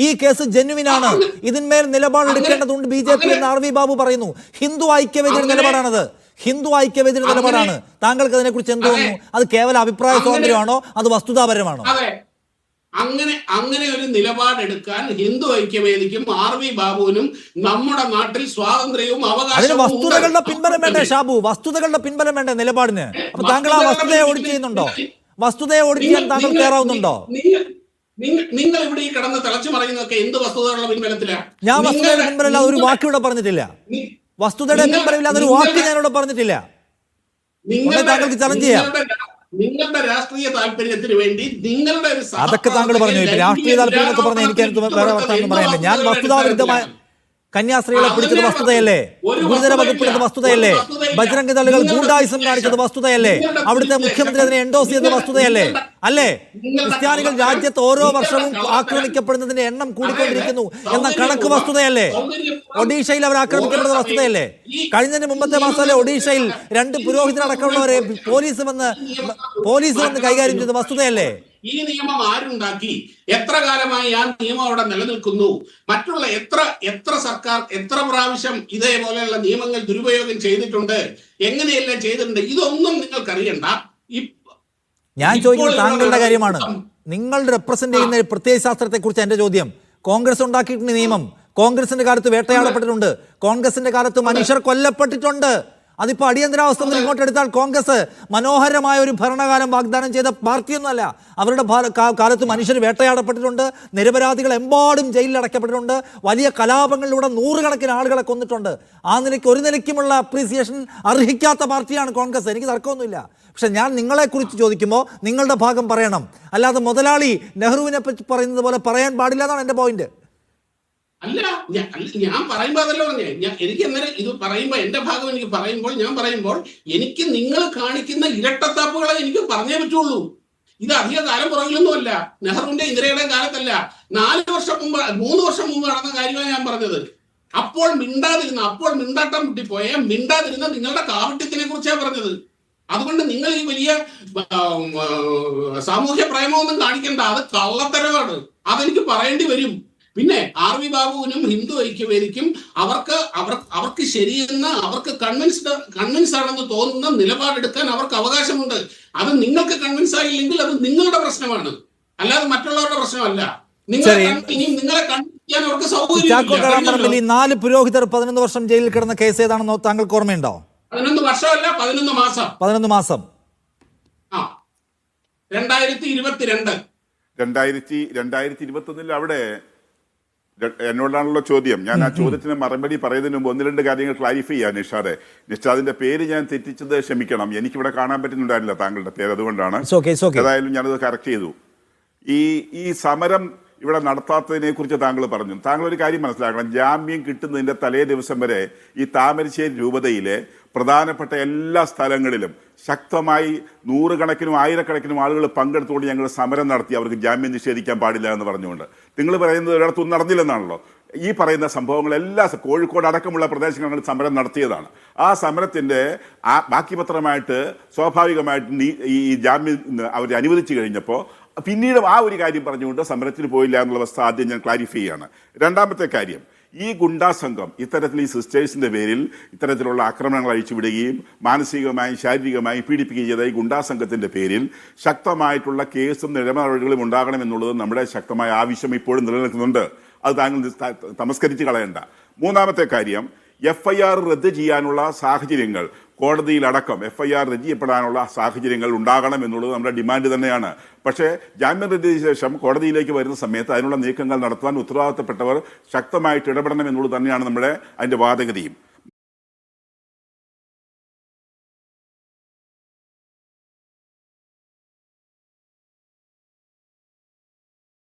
ഈ case ജെന്യുവിനാണ്, ഇതിന്മേൽ നിലപാടെടുക്കേണ്ടതുണ്ട് BJP എന്ന് RV Babu പറയുന്നു. ഹിന്ദു ഐക്യവേദിയുടെ നിലപാടാണത്, ഹിന്ദു ഐക്യവേദിയുടെ നിലപാടാണ്. താങ്കൾക്ക് അതിനെക്കുറിച്ച് എന്ത് തോന്നുന്നു? അത് കേവല അഭിപ്രായ സ്വാതന്ത്ര്യമാണോ, അത് വസ്തുതാപരമാണോ? അങ്ങനെ ഒരു നിലപാടെടുക്കാൻ ഹിന്ദു ഐക്യവേദിക്കും RV ബാബുവിനും നമ്മുടെ നാട്ടിൽ സ്വാതന്ത്ര്യവും അവകാശവും. വസ്തുതകളുടെ പിൻബലം വേണ്ടേ ഷാബു? വസ്തുതകളുടെ പിൻബലം വേണ്ടേ നിലപാടിന്? അപ്പൊ താങ്കൾ ആ വസ്തുതയെ ഓഡിറ്റ് ചെയ്യുന്നുണ്ടോ? വസ്തുതയെ ഓഡിറ്റ് ചെയ്യാൻ താങ്കൾ കയറാവുന്നുണ്ടോ? നിങ്ങൾ ഇവിടെ ഈ കിടന്ന് തിളച്ചു പറയുന്നതൊക്കെ എന്ത് വസ്തുതകളുടെ പിൻബലത്തിലാണ്? ഞാൻ വസ്തുതയുടെ പിൻബലമില്ല ഒരു വാക്ക് ഇവിടെ പറഞ്ഞിട്ടില്ല. വസ്തുതയുടെ പിൻബലമില്ലാതെ ഒരു വാക്ക് ഞാനിവിടെ പറഞ്ഞിട്ടില്ല. താങ്കൾക്ക് ചലഞ്ച് ചെയ്യാം. നിങ്ങളുടെ രാഷ്ട്രീയ താല്പര്യത്തിന് വേണ്ടി നിങ്ങളുടെ അതൊക്കെ താങ്കൾ പറഞ്ഞു. രാഷ്ട്രീയ താല്പര്യം എന്നൊക്കെ പറഞ്ഞാൽ എനിക്ക് വേറെ വർത്തമാനം പറയാനില്ല. ഞാൻ വസ്തുതാവിരുദ്ധമായ കന്യാസ്ത്രീകളെ പിടിച്ചത് വസ്തുതയല്ലേ? ഗുരുതര വകുപ്പെടുത്ത വസ്തുതയല്ലേ? ബജ്രംഗ് ദളുകൾ ഗൂണ്ടായുസം കാണിച്ചത് വസ്തുതയല്ലേ? അവിടുത്തെ മുഖ്യമന്ത്രി അതിനെ എൻഡോസ് ചെയ്തത് വസ്തുതയല്ലേ? അല്ലേ? ക്രിസ്ത്യാനികൾ രാജ്യത്ത് ഓരോ വർഷവും ആക്രമിക്കപ്പെടുന്നതിന്റെ എണ്ണം കൂടിക്കൊണ്ടിരിക്കുന്നു എന്ന കണക്ക് വസ്തുതയല്ലേ? ഒഡീഷയിൽ അവർ ആക്രമിക്കപ്പെടുന്നത് വസ്തുതയല്ലേ? കഴിഞ്ഞതിന് മുമ്പത്തെ മാസമല്ലേ ഒഡീഷയിൽ 2 പുരോഹിതരടക്കമുള്ളവരെ പോലീസ് വന്ന് കൈകാര്യം ചെയ്തത് വസ്തുതയല്ലേ? ഈ നിയമം ആരുണ്ടാക്കി? എത്ര കാലമായി ആ നിയമം അവിടെ നിലനിൽക്കുന്നു? മറ്റുള്ള എത്ര സർക്കാർ എത്ര പ്രാവശ്യം ഇതേപോലെയുള്ള നിയമങ്ങൾ ദുരുപയോഗം ചെയ്തിട്ടുണ്ട്, എങ്ങനെയെല്ലാം ചെയ്തിട്ടുണ്ട്, ഇതൊന്നും നിങ്ങൾക്കറിയണ്ട. ഞാൻ ചോദിക്കുന്നത് താങ്കളുടെ കാര്യമാണ്. നിങ്ങൾ റെപ്രസെന്റ് ചെയ്യുന്ന പ്രത്യയശാസ്ത്രത്തെ കുറിച്ച് എന്റെ ചോദ്യം. കോൺഗ്രസ് ഉണ്ടാക്കിയിട്ടുണ്ട് നിയമം. കോൺഗ്രസിന്റെ കാലത്ത് വേട്ടയാടപ്പെട്ടിട്ടുണ്ട്. കോൺഗ്രസിന്റെ കാലത്ത് മനുഷ്യർ കൊല്ലപ്പെട്ടിട്ടുണ്ട്. അതിപ്പോ അടിയന്തരാവസ്ഥ ഇങ്ങോട്ട് എടുത്താൽ കോൺഗ്രസ് മനോഹരമായ ഒരു ഭരണകാലം വാഗ്ദാനം ചെയ്ത പാർട്ടിയൊന്നുമല്ല. അവരുടെ കാലത്ത് മനുഷ്യർ വേട്ടയാടപ്പെട്ടിട്ടുണ്ട്, നിരപരാധികൾ എമ്പാടും ജയിലിൽ അടയ്ക്കപ്പെട്ടിട്ടുണ്ട്, വലിയ കലാപങ്ങളിലൂടെ 100 കണക്കിന് ആളുകളെ കൊന്നിട്ടുണ്ട്. ആ നിലയ്ക്ക് ഒരു നിലയ്ക്കുമുള്ള അപ്രീസിയേഷൻ അർഹിക്കാത്ത പാർട്ടിയാണ് കോൺഗ്രസ്. എനിക്ക് തർക്കമൊന്നുമില്ല. പക്ഷെ ഞാൻ നിങ്ങളെക്കുറിച്ച് ചോദിക്കുമ്പോൾ നിങ്ങളുടെ ഭാഗം പറയണം. അല്ലാതെ മുതലാളി നെഹ്റുവിനെ പറ്റി പറയുന്നത് പോലെ പറയാൻ പാടില്ല എന്നാണ് എൻ്റെ പോയിന്റ്. അല്ല, ഞാൻ പറയുമ്പോ അതല്ല പറഞ്ഞേ. എനിക്ക് അന്നേരം ഇത് പറയുമ്പോ എന്റെ ഭാഗം എനിക്ക് പറയുമ്പോൾ എനിക്ക് നിങ്ങൾ കാണിക്കുന്ന ഇരട്ടത്താപ്പുകളെ എനിക്ക് പറഞ്ഞേ പറ്റുള്ളൂ. ഇത് അധിക കാലം പുറകിലൊന്നുമല്ല, നെഹ്റുവിന്റെ ഇന്ദിരയുടെയും കാലത്തല്ല, 3 വർഷം മുമ്പ് നടന്ന കാര്യമാണ് ഞാൻ പറഞ്ഞത്. അപ്പോൾ മിണ്ടാട്ടം മിണ്ടാതിരുന്ന നിങ്ങളുടെ കാവട്യത്തിനെ കുറിച്ചാണ് പറഞ്ഞത്. അതുകൊണ്ട് നിങ്ങൾ ഈ വലിയ സാമൂഹ്യ പ്രേമമൊന്നും കാണിക്കേണ്ട, അത് കള്ളത്തരമാണ്. അതെനിക്ക് പറയേണ്ടി വരും. പിന്നെ RV ബാബുവിനും ഹിന്ദു ഐക്യവേദിക്കും അവർക്ക് ശരിയെന്ന് അവർക്ക് കൺവിൻസ് ആണെന്ന് തോന്നുന്ന നിലപാടെടുക്കാൻ അവർക്ക് അവകാശമുണ്ട്. അത് നിങ്ങൾക്ക് കൺവിൻസ് ആയില്ലെങ്കിൽ അത് നിങ്ങളുടെ പ്രശ്നമാണ്, അല്ലാതെ മറ്റുള്ളവരുടെ പ്രശ്നമല്ല. നിങ്ങളെ കൺവിൻസ് ചെയ്യാൻ അവർക്ക് സൗകര്യം. 4 പുരോഹിതർ 11 വർഷം ജയിലിൽ കിടന്ന കേസ് ഏതാണെന്നോ താങ്കൾക്ക് ഓർമ്മയുണ്ടോ? 11 വർഷമല്ല, 11 മാസം. 11 മാസം. 2021 അവിടെ എന്നോടാണല്ലോ ചോദ്യം. ഞാൻ ആ ചോദ്യത്തിന് മറുപടി പറയുന്നതിന് മുമ്പ് 1-2 കാര്യങ്ങൾ ക്ലാരിഫൈ ചെയ്യാൻ. നിഷാദിന്റെ പേര് ഞാൻ തെറ്റിച്ചത് ക്ഷമിക്കണം. എനിക്കിവിടെ കാണാൻ പറ്റുന്നുണ്ടായിരുന്നില്ല താങ്കളുടെ പേര്, അതുകൊണ്ടാണ്. ഏതായാലും ഞാനത് കറക്റ്റ് ചെയ്തു. ഈ സമരം ഇവിടെ നടത്താത്തതിനെ കുറിച്ച് താങ്കൾ പറഞ്ഞു. താങ്കൾ ഒരു കാര്യം മനസ്സിലാക്കണം, ജാമ്യം കിട്ടുന്നതിന്റെ തലേ ദിവസം വരെ ഈ താമരശ്ശേരി രൂപതയിലെ പ്രധാനപ്പെട്ട എല്ലാ സ്ഥലങ്ങളിലും ശക്തമായി 100 കണക്കിനും 1000 ആളുകൾ പങ്കെടുത്തുകൊണ്ട് ഞങ്ങൾ സമരം നടത്തി, അവർക്ക് ജാമ്യം നിഷേധിക്കാൻ പാടില്ല എന്ന് പറഞ്ഞുകൊണ്ട്. നിങ്ങൾ പറയുന്നത് ഒരിടത്തും നടന്നില്ലെന്നാണല്ലോ. ഈ പറയുന്ന സംഭവങ്ങളെല്ലാം കോഴിക്കോട് അടക്കമുള്ള പ്രദേശങ്ങളിൽ സമരം നടത്തിയതാണ്. ആ സമരത്തിന്റെ ബാക്കി പത്രമായിട്ട് സ്വാഭാവികമായിട്ട് ഈ ജാമ്യം അവർ അനുവദിച്ചു കഴിഞ്ഞപ്പോൾ പിന്നീട് ആ ഒരു കാര്യം പറഞ്ഞുകൊണ്ട് സമരത്തിന് പോയില്ല എന്നുള്ള അവസ്ഥ ആദ്യം ഞാൻ ക്ലാരിഫൈ ചെയ്യാണ്. രണ്ടാമത്തെ കാര്യം, ഈ ഗുണ്ടാ സംഘം ഇത്തരത്തിൽ ഈ സിസ്റ്റേഴ്സിന്റെ പേരിൽ ഇത്തരത്തിലുള്ള ആക്രമണങ്ങൾ അഴിച്ചുവിടുകയും മാനസികമായും ശാരീരികമായും പീഡിപ്പിക്കുകയും ചെയ്ത ഈ ഗുണ്ടാ സംഘത്തിന്റെ പേരിൽ ശക്തമായിട്ടുള്ള കേസും നിയമനടപടികളും ഉണ്ടാകണമെന്നുള്ളത് നമ്മുടെ ശക്തമായ ആവശ്യം ഇപ്പോഴും നിലനിൽക്കുന്നുണ്ട്. അത് താങ്കൾ തമസ്കരിച്ച് കളയണ്ട. മൂന്നാമത്തെ കാര്യം, FIR റദ്ദ് ചെയ്യാനുള്ള സാഹചര്യങ്ങൾ കോടതിയിലടക്കം FIR റദ്ദ് ചെയ്യപ്പെടാനുള്ള സാഹചര്യങ്ങൾ ഉണ്ടാകണം എന്നുള്ളത് നമ്മുടെ ഡിമാൻഡ് തന്നെയാണ്. പക്ഷേ ജാമ്യം റദ്ദിന് ശേഷം കോടതിയിലേക്ക് വരുന്ന സമയത്ത് അതിനുള്ള നീക്കങ്ങൾ നടത്താൻ ഉത്തരവാദിത്തപ്പെട്ടവർ ശക്തമായിട്ട് ഇടപെടണം എന്നുള്ളത് തന്നെയാണ് നമ്മുടെ അതിൻ്റെ വാദഗതിയും.